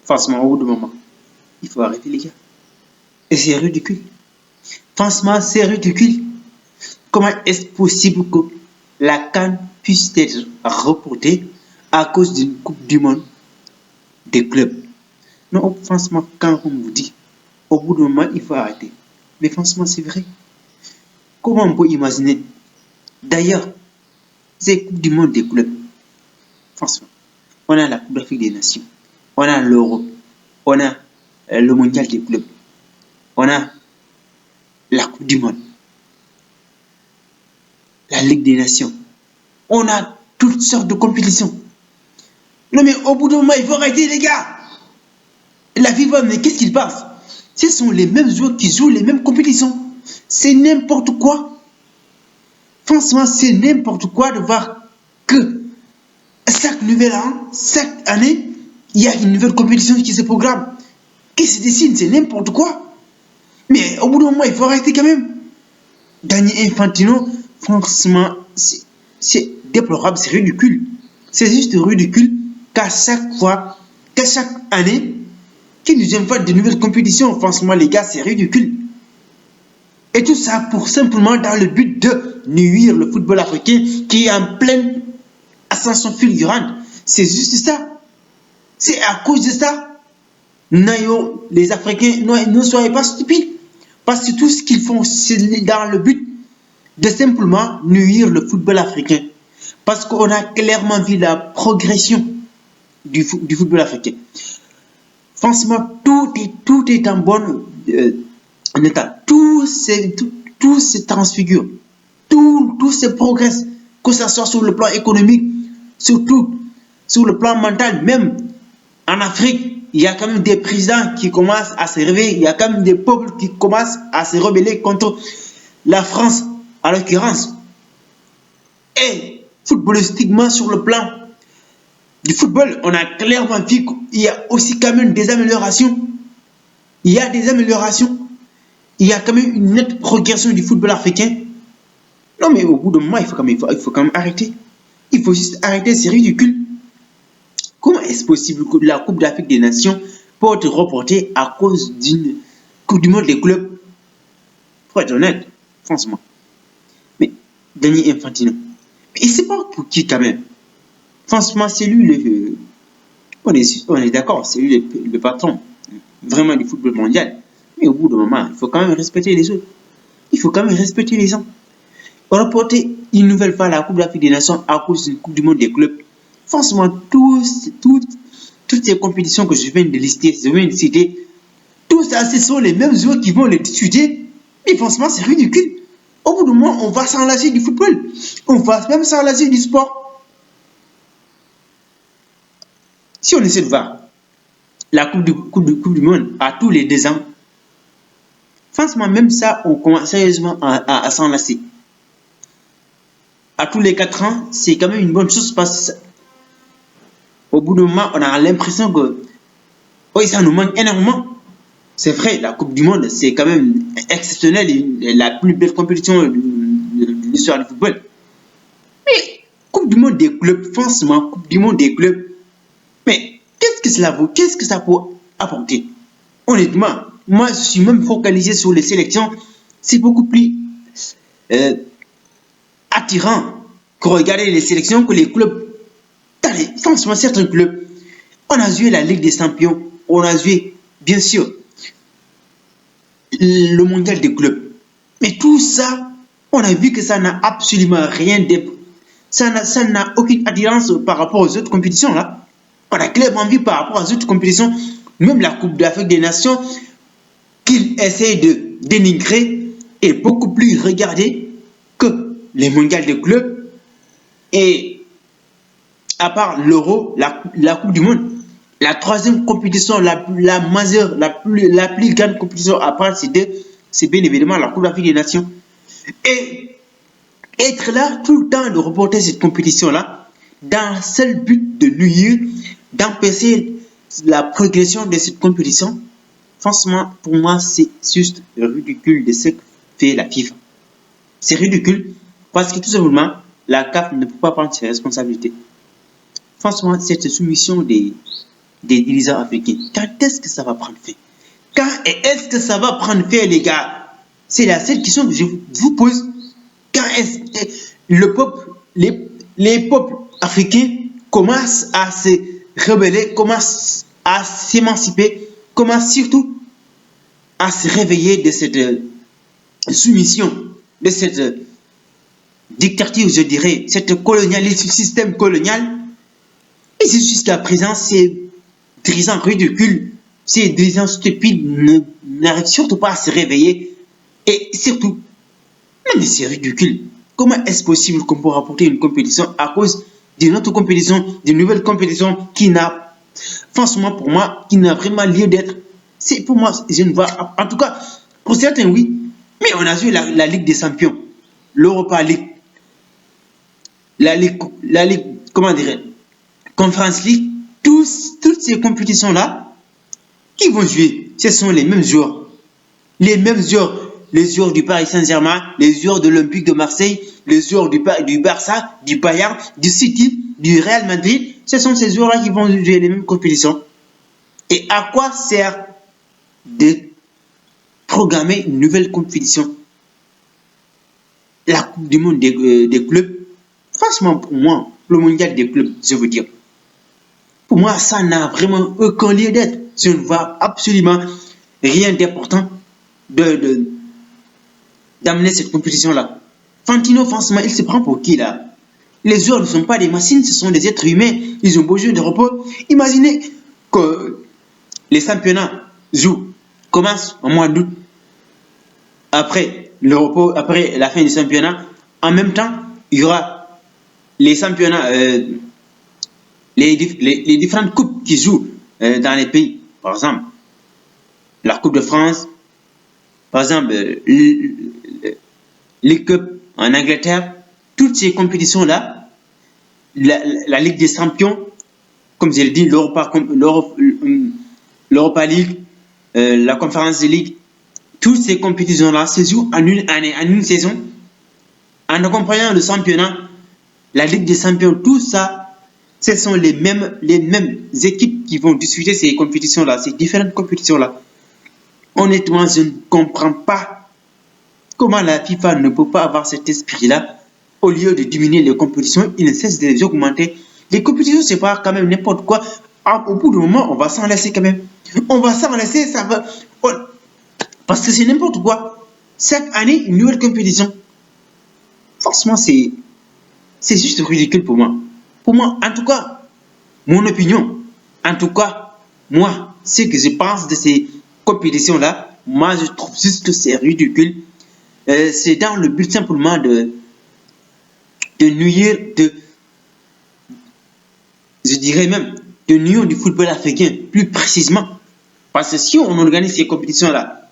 Franchement, au bout de moment, il faut arrêter les gars. Et c'est ridicule. Franchement, c'est ridicule. Comment est-ce possible que la CAN puisse être reportée à cause d'une Coupe du Monde des clubs? Non, franchement, quand on vous dit, au bout d'un moment, il faut arrêter. Mais franchement, c'est vrai. Comment on peut imaginer? D'ailleurs, c'est Coupe du Monde des clubs. Franchement, on a la Coupe d'Afrique des Nations, on a l'Euro, on a le Mondial des clubs, on a la Coupe du Monde, la Ligue des Nations. On a toutes sortes de compétitions. Non mais au bout d'un moment, il faut arrêter les gars. La FIFA, mais qu'est-ce qu'il passe? Ce sont les mêmes joueurs qui jouent les mêmes compétitions. C'est n'importe quoi. Franchement, c'est n'importe quoi de voir que chaque nouvel an, chaque année, il y a une nouvelle compétition qui se programme, qui se dessine, c'est n'importe quoi. Mais au bout d'un moment, il faut arrêter quand même. Gianni Infantino, franchement, c'est déplorable, c'est ridicule. C'est juste ridicule qu'à chaque fois, qu'à chaque année, qu'ils nous inventent de nouvelles compétitions. Franchement, les gars, c'est ridicule. Et tout ça pour simplement dans le but de nuire le football africain qui est en pleine ascension fulgurante. C'est juste ça. C'est à cause de ça. Nayo, les Africains, ne soyez pas stupides. Parce que tout ce qu'ils font, c'est dans le but de simplement nuire le football africain. Parce qu'on a clairement vu la progression du football africain. Franchement, tout est en bon état. Tout se transfigure. Tout se progresse. Que ce soit sur le plan économique, surtout sur le plan mental. Même en Afrique, il y a quand même des présidents qui commencent à se réveiller. Il y a quand même des peuples qui commencent à se rebeller contre la France, en l'occurrence. Et footballistiquement, sur le plan du football, on a clairement vu qu'il y a aussi quand même des améliorations. Il y a des améliorations. Il y a quand même une nette progression du football africain. Non, mais au bout d'un moment, il faut quand même arrêter. Il faut juste arrêter, c'est ridicule. Comment est-ce possible que la Coupe d'Afrique des Nations peut être reportée à cause d'une Coupe du Monde des clubs? Faut être honnête, franchement. Mais Gianni Infantino, mais il ne sait pas pour qui quand même. Franchement, c'est lui on est d'accord, c'est lui le patron vraiment du football mondial. Mais au bout d'un moment, il faut quand même respecter les autres. Il faut quand même respecter les gens. Reporter une nouvelle fois la Coupe d'Afrique des Nations à cause d'une Coupe du Monde des clubs. Franchement, toutes ces compétitions que je viens de lister, je viens de citer, tout ça, ce sont les mêmes joueurs qui vont les discuter. Et franchement, c'est ridicule. Au bout d'un moment, on va s'en lasser du football. On va même s'en lasser du sport. Si on essaie de voir la coupe du Monde à tous les 2 ans, franchement, même ça, on commence sérieusement à s'en lasser. À tous les 4 ans, c'est quand même une bonne chose parce qu'au bout d'un moment, on a l'impression que oui, ça nous manque énormément. C'est vrai, la Coupe du Monde, c'est quand même exceptionnel et la plus belle compétition de l'histoire du football. Mais Coupe du Monde des clubs, franchement, Coupe du Monde des clubs, mais qu'est-ce que cela vaut? Qu'est-ce que ça peut apporter? Honnêtement, moi, je suis même focalisé sur les sélections. C'est beaucoup plus attirant que regarder les sélections que les clubs. Allez, franchement, certains clubs, on a joué la Ligue des Champions, on a joué, bien sûr, le mondial des clubs. Mais tout ça, on a vu que ça n'a absolument rien de... Ça n'a aucune attirance par rapport aux autres compétitions là. On a clairement vu par rapport aux autres compétitions, même la Coupe d'Afrique des Nations, qu'ils essayent de dénigrer est beaucoup plus regardée que les mondiales des clubs. Et à part l'Euro, la Coupe du Monde, la troisième compétition, la majeure, la plus grande compétition à part, c'est bien évidemment la Coupe d'Afrique des Nations. Et être là tout le temps de reporter cette compétition-là, dans le seul but de nuire, d'empêcher la progression de cette compétition, franchement, pour moi, c'est juste ridicule de ce que fait la FIFA. C'est ridicule parce que tout simplement, la CAF ne peut pas prendre ses responsabilités. Franchement, cette soumission des des dirigeants africains. Quand est-ce que ça va prendre fin? Quand est-ce que ça va prendre fin, les gars? C'est la seule question que je vous pose. Quand est-ce que les peuples africains commencent à se rebeller, commencent à s'émanciper, commencent surtout à se réveiller de cette soumission, de cette dictature, je dirais, cette colonialisme, système colonial. Et jusqu'à présent, ces dirigeants ridicules, ces dirigeants stupides n'arrivent surtout pas à se réveiller. Et surtout, non mais c'est ridicule. Comment est-ce possible qu'on peut rapporter une compétition à cause d'une autre compétition, d'une nouvelle compétition qui n'a, franchement pour moi, qui n'a vraiment lieu d'être. C'est pour moi, je ne vois, en tout cas, pour certains oui, mais on a vu la Ligue des Champions, l'Europa League, la Ligue, comment dirais, Conference League, toutes ces compétitions-là, qui vont jouer, ce sont les mêmes joueurs. Les mêmes joueurs, les joueurs du Paris Saint-Germain, les joueurs de l'Olympique de Marseille, les joueurs du Barça, du Bayern, du City, du Real Madrid. Ce sont ces joueurs-là qui vont jouer les mêmes compétitions. Et à quoi sert de programmer une nouvelle compétition? La Coupe du Monde des clubs, franchement pour moi, le mondial des clubs, je veux dire, pour moi ça n'a vraiment aucun lieu d'être. Je ne vois absolument rien d'important d'amener cette compétition-là. Fantino, franchement, il se prend pour qui là? Les joueurs ne sont pas des machines, ce sont des êtres humains, ils ont besoin de repos. Imaginez que les championnats commencent au mois d'août, après le repos, après la fin du championnat. En même temps, il y aura les championnats, les différentes coupes qui jouent dans les pays. Par exemple, la Coupe de France, par exemple, League Cup en Angleterre, toutes ces compétitions-là, la Ligue des Champions, comme je l'ai dit, l'Europa League, la Conference League, toutes ces compétitions-là se jouent en une année, en une saison, en accompagnant le championnat, la Ligue des Champions, tout ça, ce sont les mêmes équipes qui vont disputer ces compétitions-là, ces différentes compétitions-là. Honnêtement, je ne comprends pas comment la FIFA ne peut pas avoir cet esprit-là. Au lieu de diminuer les compétitions, il ne cesse de les augmenter. Les compétitions, c'est pas quand même n'importe quoi. Au bout d'un moment, on va s'en laisser quand même. On va s'en laisser, ça va. Parce que c'est n'importe quoi. Chaque année, une nouvelle compétition. Franchement, c'est juste ridicule pour moi. Pour moi, en tout cas, mon opinion, en tout cas, moi, ce que je pense de ces compétitions-là, moi, je trouve juste que c'est ridicule. C'est dans le but simplement de nuire, je dirais même, de nuire du football africain, plus précisément. Parce que si on organise ces compétitions-là,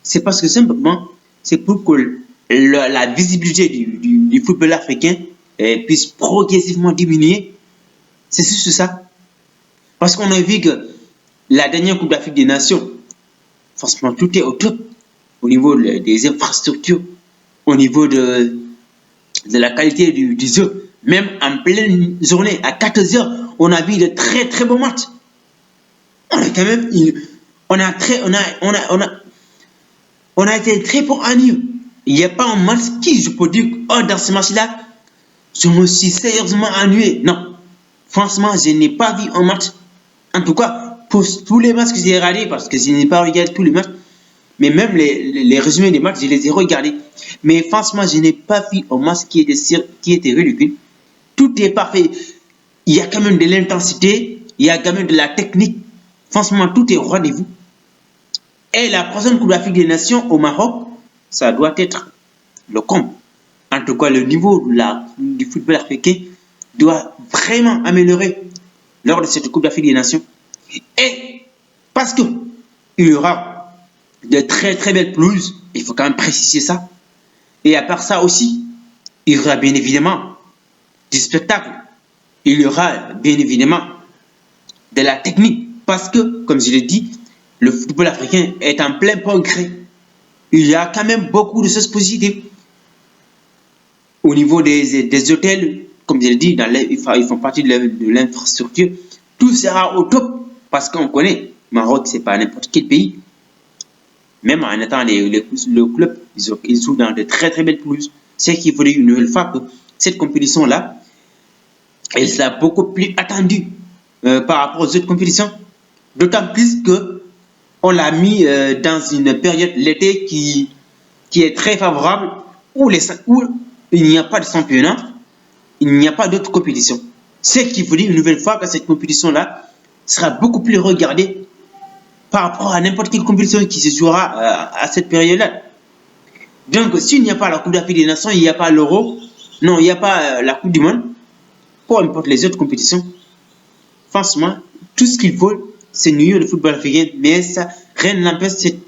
c'est parce que simplement, c'est pour que la visibilité du football africain puisse progressivement diminuer. C'est juste ça. Parce qu'on a vu que la dernière Coupe d'Afrique des Nations, franchement, tout est au top. Au niveau des infrastructures, au niveau de la qualité du jeu. Même en pleine journée, à 14 heures, on a vu de très très bons matchs. On a quand même, on a été très pour ennuyeux. Il n'y a pas un match qui, je peux dire, oh, dans ce match-là, je me suis sérieusement ennuyé. Non, franchement, je n'ai pas vu un match. En tout cas, pour tous les matchs que j'ai regardés, parce que je n'ai pas regardé tous les matchs, mais même les résumés des matchs, je les ai regardés. Mais franchement, je n'ai pas vu un match qui était ridicule. Tout est parfait. Il y a quand même de l'intensité, il y a quand même de la technique. Franchement, tout est au rendez-vous. Et la prochaine Coupe d'Afrique des Nations au Maroc, ça doit être le comble. En tout cas, le niveau du football africain doit vraiment améliorer lors de cette Coupe d'Afrique des Nations. Et parce que il y aura de très très belles pelouses, il faut quand même préciser ça. Et à part ça aussi, il y aura bien évidemment du spectacle. Il y aura bien évidemment de la technique. Parce que, comme je l'ai dit, le football africain est en plein progrès. Il y a quand même beaucoup de choses positives. Au niveau des hôtels, comme je l'ai dit, ils font partie de l'infrastructure. Tout sera au top. Parce qu'on connaît, Maroc, c'est pas n'importe quel pays. Même en étant le club, ils jouent dans de très très belles pelouses. C'est qu'il faudrait une nouvelle fois que cette compétition-là, elle sera beaucoup plus attendue par rapport aux autres compétitions. D'autant plus que on l'a mis dans une période, l'été, qui est très favorable, où il n'y a pas de championnat, il n'y a pas d'autres compétitions. C'est qu'il faut dire une nouvelle fois que cette compétition-là sera beaucoup plus regardée par rapport à n'importe quelle compétition qui se jouera à cette période-là. Donc, s'il n'y a pas la Coupe d'Afrique des Nations, il n'y a pas l'Euro, non, il n'y a pas la Coupe du Monde, peu importe les autres compétitions, franchement, tout ce qu'il faut, c'est nuire le football africain, mais ça, rien n'empêche cette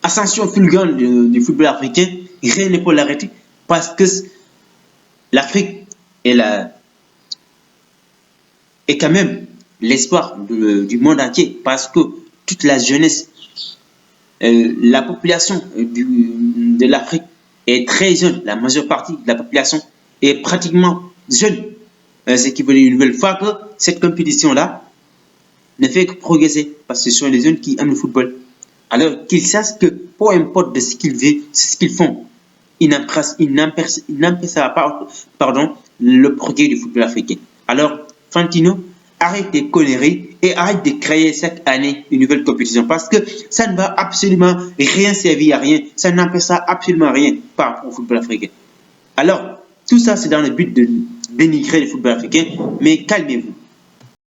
ascension fulgurante du football africain, rien ne peut l'arrêter, parce que l'Afrique est quand même l'espoir du monde entier, parce que toute la jeunesse, la population de l'Afrique est très jeune, la majeure partie de la population est pratiquement jeune. Ce qui veut dire une nouvelle fois que cette compétition-là ne fait que progresser, parce que ce sont les jeunes qui aiment le football. Alors qu'ils sachent que, peu importe de ce qu'ils vivent, c'est ce qu'ils font. Ils n'empêchera pas le progrès du football africain. Alors, Fantino, arrête de conneries et arrête de créer chaque année une nouvelle compétition, parce que ça ne va absolument rien servir à rien, ça n'empêchera absolument rien par rapport au football africain. Alors, tout ça, c'est dans le but de dénigrer le football africain, mais calmez-vous.